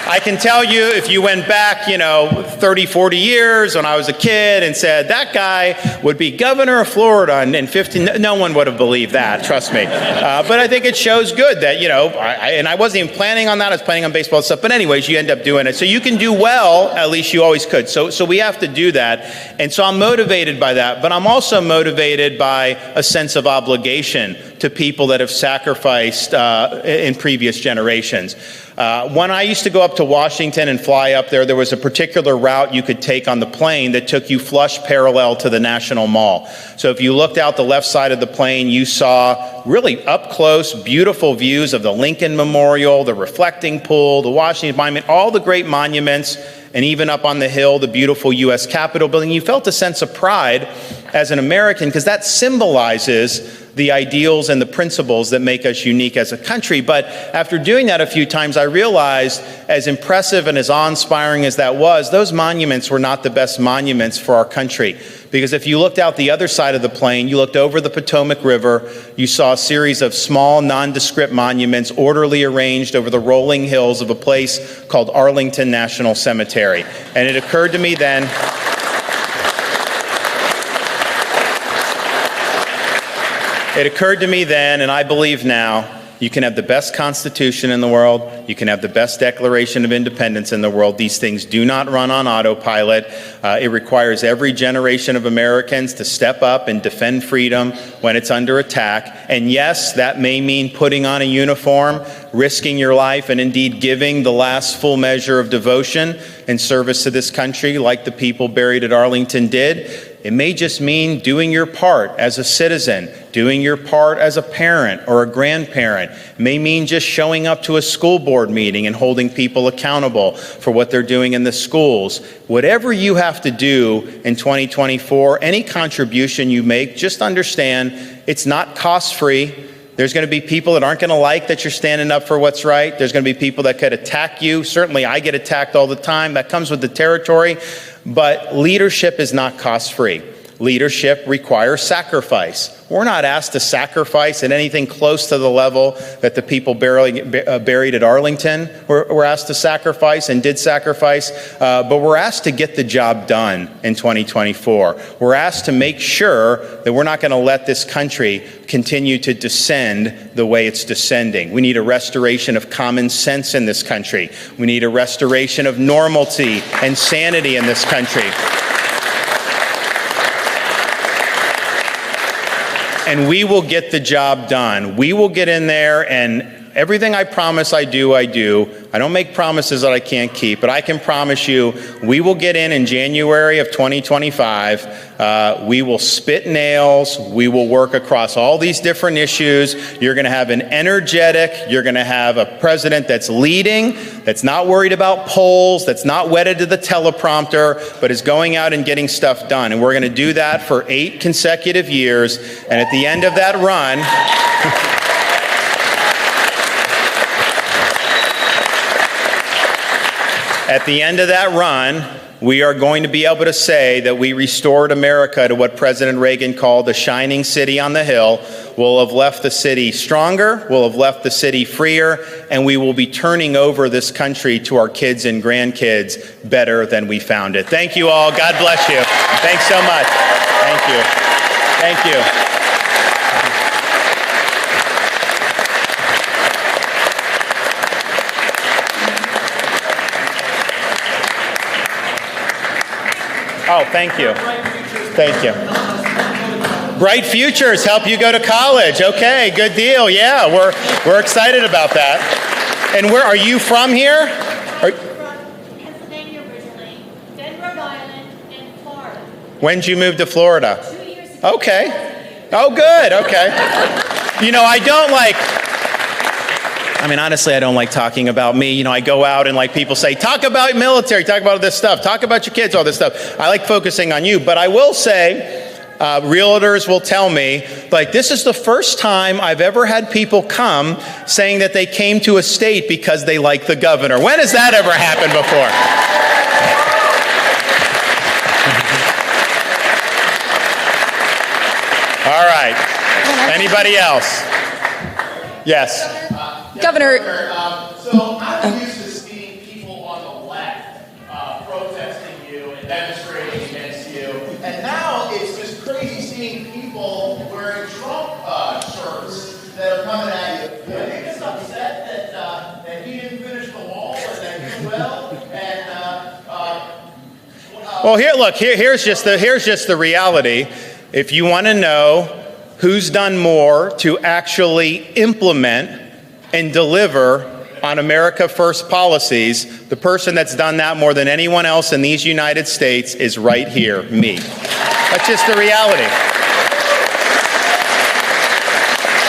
I can tell you, if you went back, 30, 40 years when I was a kid and said, that guy would be governor of Florida in 15, no one would have believed that, trust me. But I think it shows good that, and I wasn't even planning on that. I was planning on baseball and stuff. But anyways, you end up doing it. So you can do well, at least you always could. So we have to do that. And so I'm motivated by that. But I'm also motivated by a sense of obligation to people that have sacrificed in previous generations. When I used to go up to Washington and fly up there, there was a particular route you could take on the plane that took you flush parallel to the National Mall. So if you looked out the left side of the plane, you saw really up close, beautiful views of the Lincoln Memorial, the reflecting pool, the Washington Monument, all the great monuments, and even up on the hill, the beautiful U.S. Capitol building. You felt a sense of pride as an American because that symbolizes the ideals and the principles that make us unique as a country. But after doing that a few times, I realized, as impressive and as awe-inspiring as that was, those monuments were not the best monuments for our country. Because if you looked out the other side of the plane, you looked over the Potomac River, you saw a series of small, nondescript monuments orderly arranged over the rolling hills of a place called Arlington National Cemetery. And it occurred to me then, and I believe now, you can have the best Constitution in the world, you can have the best Declaration of Independence in the world. These things do not run on autopilot. It requires every generation of Americans to step up and defend freedom when it's under attack. And yes, that may mean putting on a uniform, risking your life, and indeed giving the last full measure of devotion and service to this country like the people buried at Arlington did. It may just mean doing your part as a citizen, doing your part as a parent or a grandparent. It may mean just showing up to a school board meeting and holding people accountable for what they're doing in the schools. Whatever you have to do in 2024, any contribution you make, just understand it's not cost-free. There's going to be people that aren't going to like that you're standing up for what's right. There's going to be people that could attack you. Certainly, I get attacked all the time. That comes with the territory. But leadership is not cost-free. Leadership requires sacrifice. We're not asked to sacrifice at anything close to the level that the people buried at Arlington were asked to sacrifice and did sacrifice, but we're asked to get the job done in 2024. We're asked to make sure that we're not going to let this country continue to descend the way it's descending. We need a restoration of common sense in this country. We need a restoration of normalcy and sanity in this country. And we will get the job done. We will get in there, and everything I promise I do, I do. I don't make promises that I can't keep, but I can promise you we will get in January of 2025. We will spit nails. We will work across all these different issues. You're going to have an energetic, you're going to have a president that's leading, that's not worried about polls, that's not wedded to the teleprompter, but is going out and getting stuff done. And we're going to do that for 8 consecutive years. And at the end of that run, at the end of that run, we are going to be able to say that we restored America to what President Reagan called the shining city on the hill. We'll have left the city stronger, we'll have left the city freer, and we will be turning over this country to our kids and grandkids better than we found it. Thank you all. God bless you. Thanks so much. Thank you. Thank you. Oh, thank you. Thank you. Bright futures help you go to college. Okay, good deal. Yeah, we're excited about that. And where are you from here? Pennsylvania originally, then Rhode Island, and Florida. When did you move to Florida? 2 years ago. Okay. Oh, good. Okay. You know, honestly, I don't like talking about me. You know, I go out and like people say, talk about military, talk about this stuff, talk about your kids, all this stuff. I like focusing on you. But I will say, realtors will tell me, like, this is the first time I've ever had people come saying that they came to a state because they like the governor. When has that ever happened before? All right. Anybody else? Yes. Governor. So I'm used to seeing people on the left protesting you and demonstrating against you, and now it's just crazy seeing people wearing Trump shirts that are coming at you. Are they just upset that he didn't finish the wall and that you will? And well, here's just the reality. If you want to know who's done more to actually implement and deliver on America First policies, the person that's done that more than anyone else in these United States is right here, me. That's just the reality.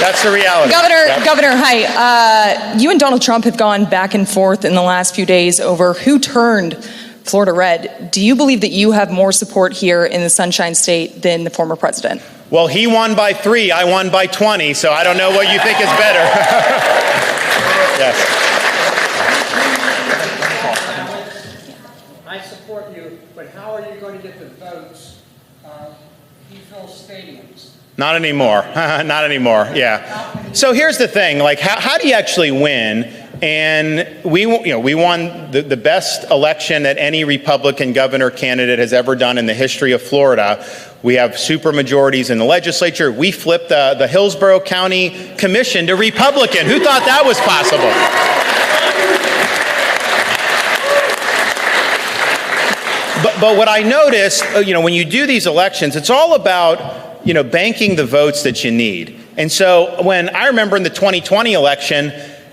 That's the reality. Governor, hi. You and Donald Trump have gone back and forth in the last few days over who turned Florida red. Do you believe that you have more support here in the Sunshine State than the former president? Well, he won by 3, I won by 20, so I don't know what you think is better. Yes. I support you, but how are you going to get the votes? He fills stadiums. Not anymore. Not anymore. Yeah. So here's the thing. Like, how do you actually win? And we won the best election that any Republican governor candidate has ever done in the history of Florida. We have supermajorities in the legislature. We flipped the Hillsborough County Commission to Republican. Who thought that was possible? But what I noticed, when you do these elections, it's all about, banking the votes that you need. And so when I remember in the 2020 election,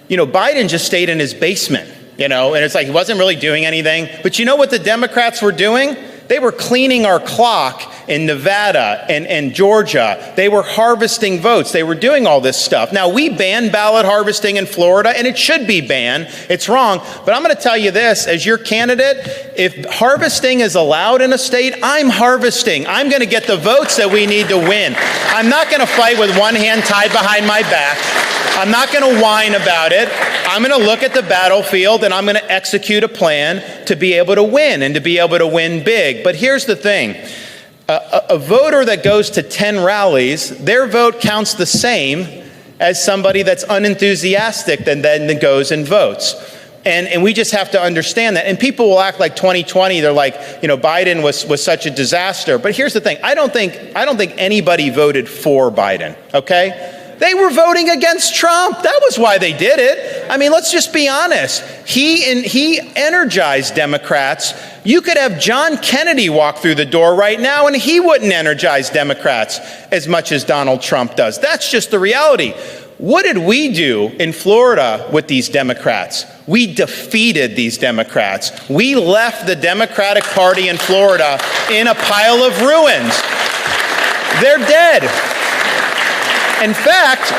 Biden just stayed in his basement, and it's like he wasn't really doing anything. But you know what the Democrats were doing? They were cleaning our clock in Nevada and Georgia. They were harvesting votes. They were doing all this stuff. Now, we banned ballot harvesting in Florida, and it should be banned. It's wrong. But I'm going to tell you this, as your candidate, if harvesting is allowed in a state, I'm harvesting. I'm going to get the votes that we need to win. I'm not going to fight with one hand tied behind my back. I'm not going to whine about it. I'm going to look at the battlefield, and I'm going to execute a plan to be able to win and to be able to win big. But here's the thing. A voter that goes to 10 rallies, their vote counts the same as somebody that's unenthusiastic and then goes and votes. And we just have to understand that. And people will act like 2020, they're like, Biden was such a disaster. But here's the thing. I don't think anybody voted for Biden, okay? They were voting against Trump. That was why they did it. I mean, let's just be honest. He energized Democrats. You could have John Kennedy walk through the door right now, and he wouldn't energize Democrats as much as Donald Trump does. That's just the reality. What did we do in Florida with these Democrats? We defeated these Democrats. We left the Democratic Party in Florida in a pile of ruins. They're dead. In fact,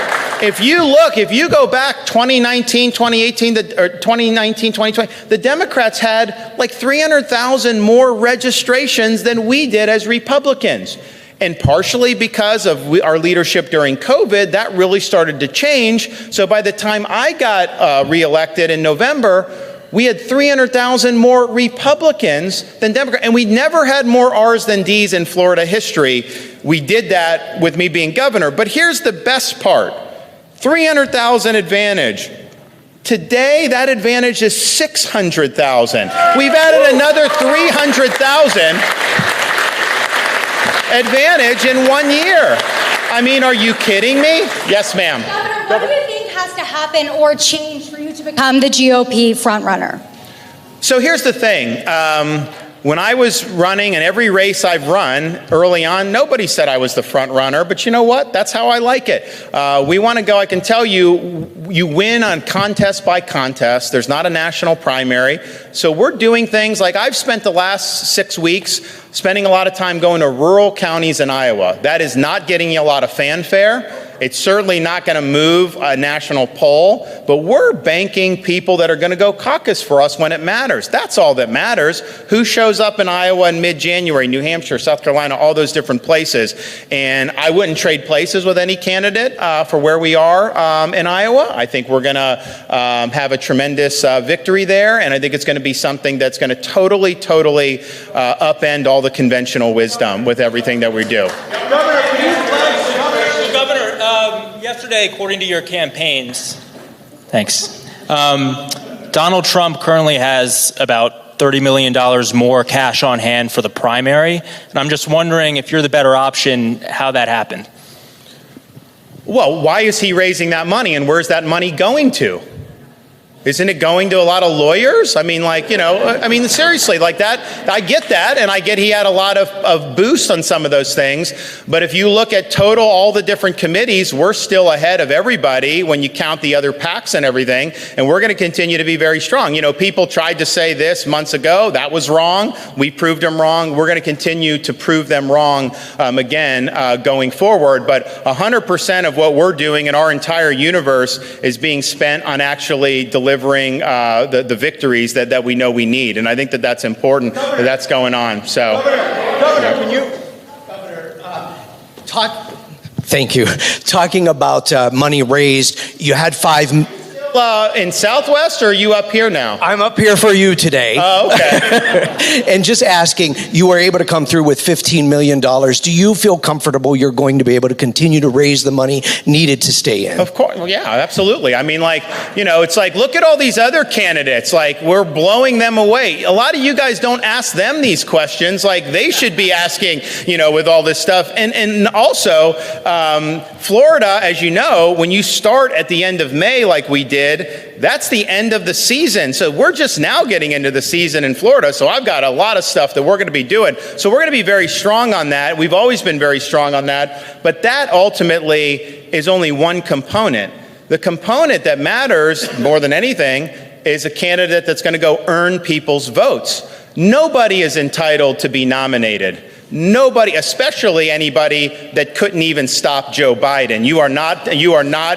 if you go back 2019, 2018, or 2019, 2020, the Democrats had like 300,000 more registrations than we did as Republicans. And partially because of our leadership during COVID, that really started to change. So by the time I got reelected in November, we had 300,000 more Republicans than Democrats. And we never had more R's than D's in Florida history. We did that with me being governor. But here's the best part. 300,000 advantage. Today, that advantage is 600,000. We've added another 300,000 advantage in 1 year. I mean, are you kidding me? Yes, ma'am. Governor, what do you think has to happen or change for you to become the GOP frontrunner? So here's the thing. When I was running, and every race I've run early on, nobody said I was the front runner, but you know what? That's how I like it. We want to go, I can tell you, you win on contest by contest. There's not a national primary. So we're doing things like I've spent the last 6 weeks spending a lot of time going to rural counties in Iowa. That is not getting you a lot of fanfare. It's certainly not going to move a national poll, but we're banking people that are going to go caucus for us when it matters. That's all that matters. Who shows up in Iowa in mid-January, New Hampshire, South Carolina, all those different places. And I wouldn't trade places with any candidate for where we are in Iowa. I think we're going to have a tremendous victory there, and I think it's going to be something that's going to totally upend all the conventional wisdom with everything that we do. Yesterday, according to your campaigns, thanks, Donald Trump currently has about $30 million more cash on hand for the primary, and I'm just wondering if you're the better option, how that happened. Well, why is he raising that money, and where's that money going to? Isn't it going to a lot of lawyers? I mean, like, you know, I mean, seriously, like that, I get that, and I get he had a lot of boost on some of those things, but if you look at total all the different committees, we're still ahead of everybody when you count the other PACs and everything, and we're going to continue to be very strong. You know, people tried to say this months ago. That was wrong. We proved them wrong. We're going to continue to prove them wrong again going forward, but 100% of what we're doing in our entire universe is being spent on actually delivering the victories that we know we need. And I think that that's important, that that's going on. So, Governor, can you, talk? Thank you. Talking about money raised, you had in Southwest, or are you up here now? I'm up here for you today. Oh, okay. And just asking, you were able to come through with $15 million. Do you feel comfortable you're going to be able to continue to raise the money needed to stay in? Of course. Well, yeah, absolutely. I mean, like, you know, it's like, look at all these other candidates. Like, we're blowing them away. A lot of you guys don't ask them these questions. Like, they should be asking, you know, with all this stuff. And also, Florida, as you know, when you start at the end of May like we did, that's the end of the season. So we're just now getting into the season in Florida. So I've got a lot of stuff that we're going to be doing. So we're going to be very strong on that. We've always been very strong on that. But that ultimately is only one component. The component that matters more than anything is a candidate that's going to go earn people's votes. Nobody is entitled to be nominated. Nobody, especially anybody that couldn't even stop Joe Biden. You are not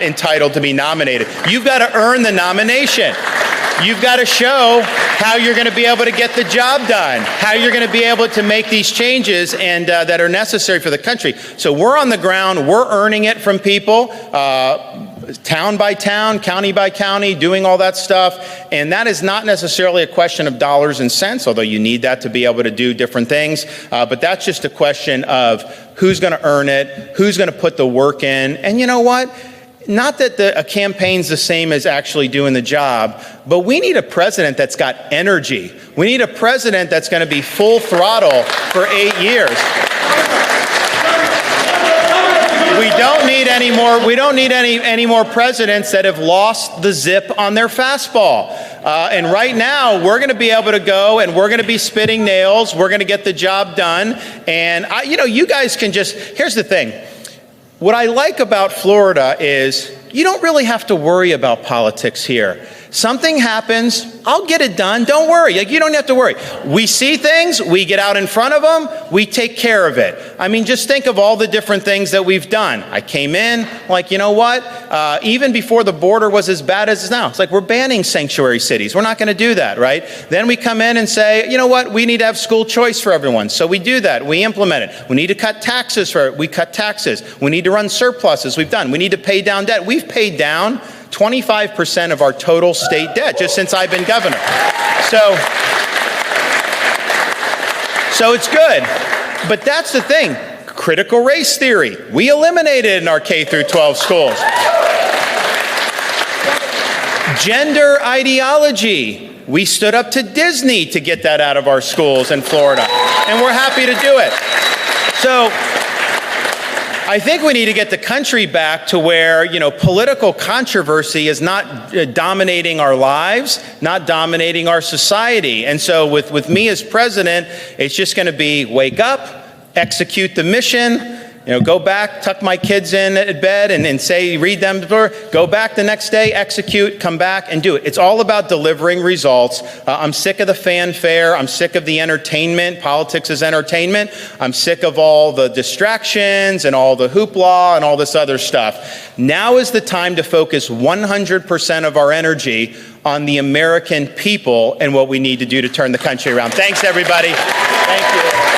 entitled to be nominated. You've got to earn the nomination. You've got to show how you're going to be able to get the job done, how you're going to be able to make these changes and that are necessary for the country. So we're on the ground. We're earning it from people, town by town, county by county, doing all that stuff. And that is not necessarily a question of dollars and cents, although you need that to be able to do different things. But that's just a question of who's going to earn it, who's going to put the work in. And you know what? Not that a campaign's the same as actually doing the job, but we need a president that's got energy. We need a president that's going to be full throttle for 8 years. We don't need any more presidents that have lost the zip on their fastball. And right now, we're going to be able to go and we're going to be spitting nails. We're going to get the job done. And you guys can just, here's the thing. What I like about Florida is you don't really have to worry about politics here. Something happens, I'll get it done. Don't worry. Like, you don't have to worry. We see things, we get out in front of them, we take care of it. I mean, just think of all the different things that we've done. I came in, like, you know what? Even before the border was as bad as it's now, it's like we're banning sanctuary cities. We're not going to do that, right? Then we come in and say, you know what? We need to have school choice for everyone. So we do that. We implement it. We need to cut taxes we cut taxes. We need to run surpluses. We've done. We need to pay down debt. We've paid down 25% of our total state debt just since I've been governor. So it's good. But that's the thing. Critical race theory. We eliminated in our K through 12 schools. Gender ideology. We stood up to Disney to get that out of our schools in Florida. And we're happy to do it. So I think we need to get the country back to where, political controversy is not dominating our lives, not dominating our society. And so with me as president, it's just going to be wake up, execute the mission, go back, tuck my kids in at bed and say, read them, go back the next day, execute, come back and do it. It's all about delivering results. I'm sick of the fanfare. I'm sick of the entertainment. Politics is entertainment. I'm sick of all the distractions and all the hoopla and all this other stuff. Now is the time to focus 100% of our energy on the American people and what we need to do to turn the country around. Thanks, everybody. Thank you.